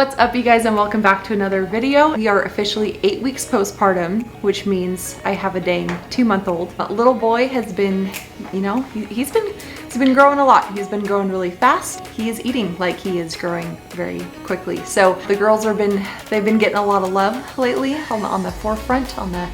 What's up, you guys, and welcome back to another video. We are officially 8 weeks postpartum, which means I have a dang 2-month-old. Little boy has been, you know, he's been growing a lot. He's been growing really fast. He is eating like he is growing very quickly. So the girls they've been getting a lot of love lately on the forefront, on the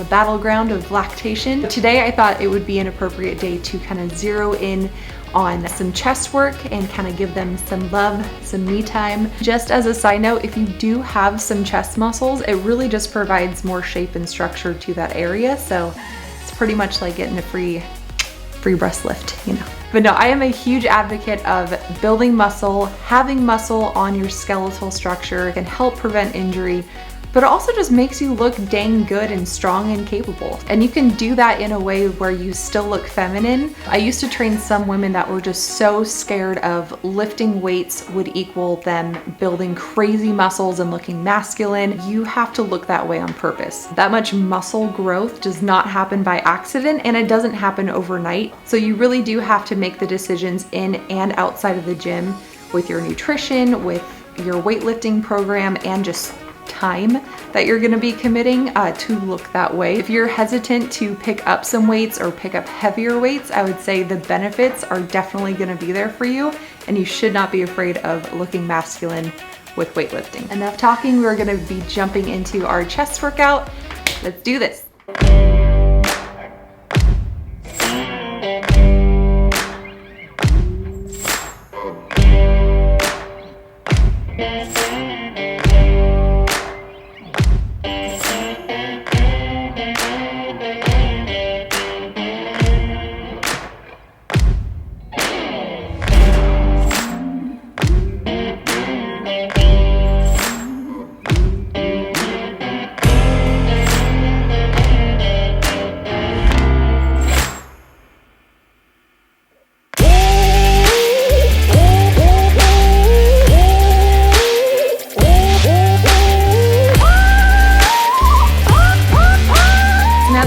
battleground of lactation. Today I thought it would be an appropriate day to kind of zero in on some chest work and kind of give them some love, some me time. Just as a side note, if you do have some chest muscles, it really just provides more shape and structure to that area. So it's pretty much like getting a free breast lift, you know. But no, I am a huge advocate of building muscle. Having muscle on your skeletal structure can help prevent injury, but it also just makes you look dang good and strong and capable. And you can do that in a way where you still look feminine. I used to train some women that were just so scared of lifting weights would equal them building crazy muscles and looking masculine. You have to look that way on purpose. That much muscle growth does not happen by accident, and it doesn't happen overnight. So you really do have to make the decisions in and outside of the gym with your nutrition, with your weightlifting program, and just time that you're going to be committing to look that way. If you're hesitant to pick up some weights or pick up heavier weights, I would say the benefits are definitely going to be there for you, and you should not be afraid of looking masculine with weightlifting. Enough talking, we're going to be jumping into our chest workout. Let's do this.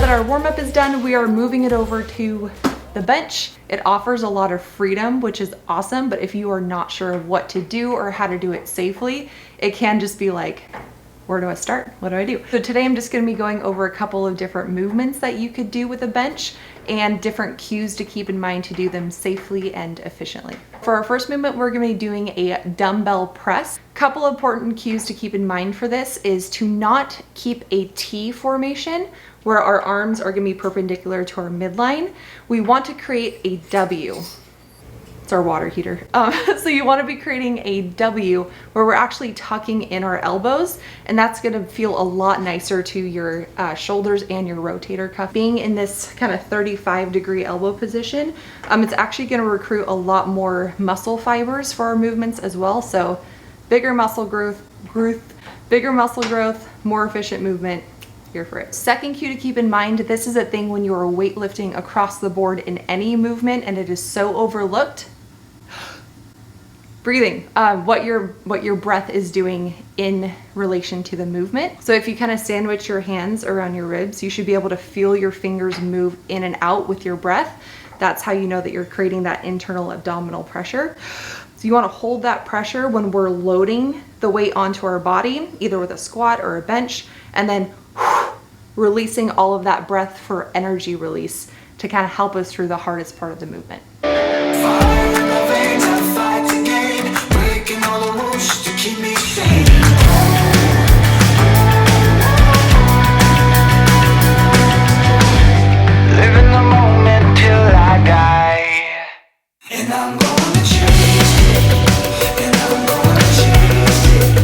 Our warm-up is done, we are moving it over to the bench. It offers a lot of freedom, which is awesome, but if you are not sure of what to do or how to do it safely, it can just be like, where do I start? What do I do? So today I'm just going to be going over a couple of different movements that you could do with a bench and different cues to keep in mind to do them safely and efficiently. For our first movement, we're going to be doing a dumbbell press. Couple important cues to keep in mind for this is to not keep a T formation where our arms are going to be perpendicular to our midline. We want to create a W. It's our water heater. So you want to be creating a W where we're actually tucking in our elbows, and that's going to feel a lot nicer to your shoulders and your rotator cuff. Being in this kind of 35-degree elbow position, it's actually going to recruit a lot more muscle fibers for our movements as well. So bigger muscle growth, more efficient movement. Here for it. Second cue to keep in mind, this is a thing when you are weightlifting across the board in any movement and it is so overlooked. Breathing, what your breath is doing in relation to the movement. So if you kind of sandwich your hands around your ribs, you should be able to feel your fingers move in and out with your breath. That's how you know that you're creating that internal abdominal pressure. So you want to hold that pressure when we're loading the weight onto our body, either with a squat or a bench, and then releasing all of that breath for energy release to kind of help us through the hardest part of the movement. Living the moment till I die, and I'm gonna chase it, and I'm gonna chase it.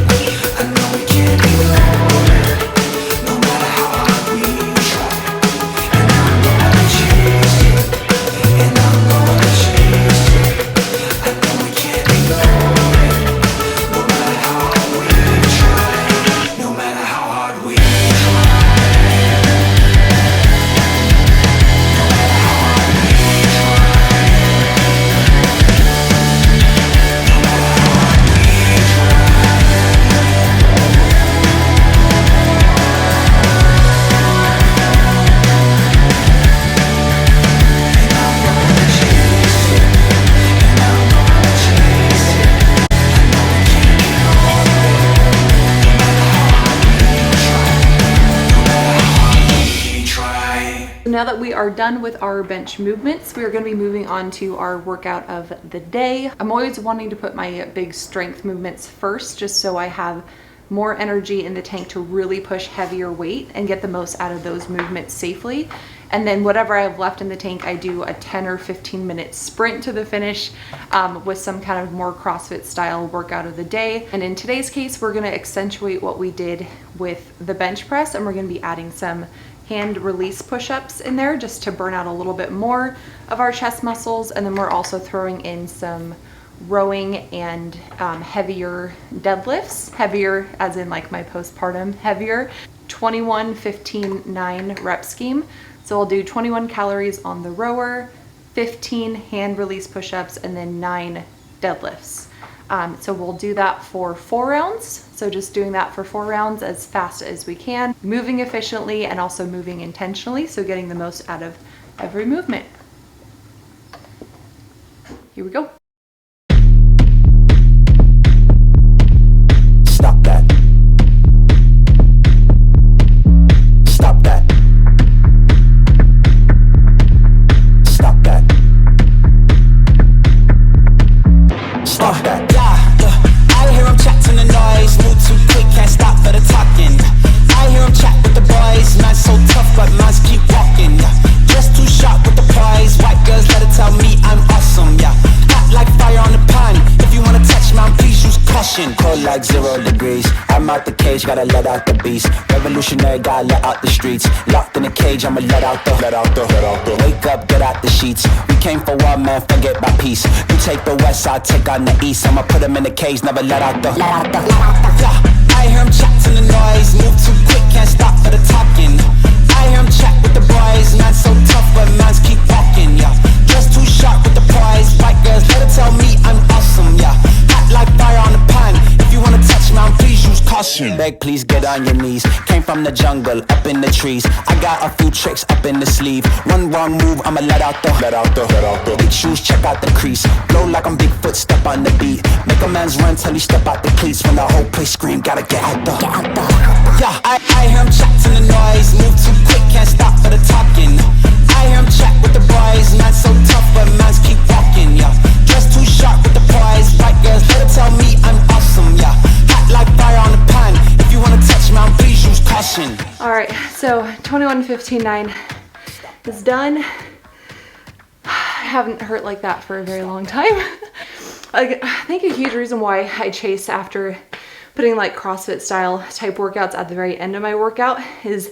I know we can't be alone, no matter how hard we try. And I'm gonna chase it, and I'm gonna chase it. now that we are done with our bench movements, we are going to be moving on to our workout of the day. I'm always wanting to put my big strength movements first, just so I have more energy in the tank to really push heavier weight and get the most out of those movements safely. And then whatever I have left in the tank, I do a 10 or 15 minute sprint to the finish with some kind of more CrossFit style workout of the day. And in today's case, we're going to accentuate what we did with the bench press, and we're going to be adding some hand release push-ups in there just to burn out a little bit more of our chest muscles. And then we're also throwing in some rowing and heavier deadlifts, heavier as in like my postpartum heavier, 21, 15, 9 rep scheme. So I'll do 21 calories on the rower, 15 hand release push-ups, and then 9 deadlifts. So we'll do that for 4 rounds. So just doing that for 4 rounds as fast as we can, moving efficiently and also moving intentionally. So getting the most out of every movement. Here we go. Stop that. Stop that. Stop that. Stop that. I hear him chat to the noise. Move too quick, can't stop for the talking. I hear him chat with the boys. Man's so tough, but man's keep walking. Just too sharp with the prize. White girls let her tell me I'm awesome. Yeah, hot like fire on the pan. If you wanna touch man, please use caution. Cold like 0 degrees. I'm out the cage, gotta let out the beast. Revolutionary, gotta let out the streets. Locked in a cage, I'ma let out the. Wake up, get out the sheets. We came for war, man, forget my peace. You take the west, I'll take on the east. I'ma put him in the cage, never let out the. Yeah, I hear him chat to the noise. Move too quick, can't stop for the talking. I hear him chat with the boys. Man's so tough, but man's keep walking. Yeah, just too sharp with the prize. White girls, let her tell me I'm awesome. Yeah, hot like fire on the pan. If you wanna touch man, please use caution. Beg, please get on your knees. Came from the jungle, up in the trees. I got a few tricks up in the sleeve. One wrong move, I'ma let out the. Big shoes, check out the crease. Blow like I'm Bigfoot, step on the beat. Make a man's run till he step out the cleats. When the whole place scream, gotta get out the. Yeah, I hear him chat to the noise. Move too quick, can't stop for the talking. I hear him chat with the boys. Man's so tough, but man's keep walking. Yeah, just too sharp with the prize. White girls, let her tell me I'm awesome. Yeah, hot like fire on the pan. If you wanna touch man, please use caution. All right, so 21, 15, 9 is done. I haven't hurt like that for a very long time. I think a huge reason why I chase after putting like CrossFit style type workouts at the very end of my workout is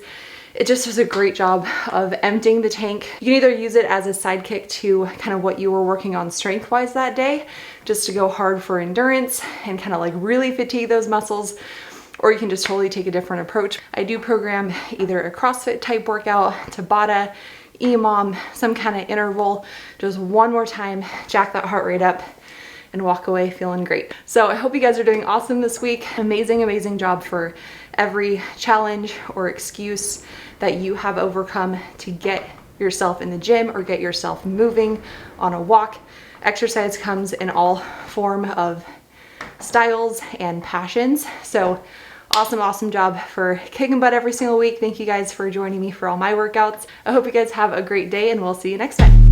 it just does a great job of emptying the tank. You can either use it as a sidekick to kind of what you were working on strength wise that day, just to go hard for endurance and kind of like really fatigue those muscles, or you can just totally take a different approach. I do program either a CrossFit type workout, Tabata, EMOM, some kind of interval, just one more time, jack that heart rate up and walk away feeling great. So I hope you guys are doing awesome this week. Amazing job for every challenge or excuse that you have overcome to get yourself in the gym or get yourself moving on a walk. Exercise comes in all form of styles and passions. So awesome job for kicking butt every single week. Thank you guys for joining me for all my workouts. I hope you guys have a great day, and we'll see you next time.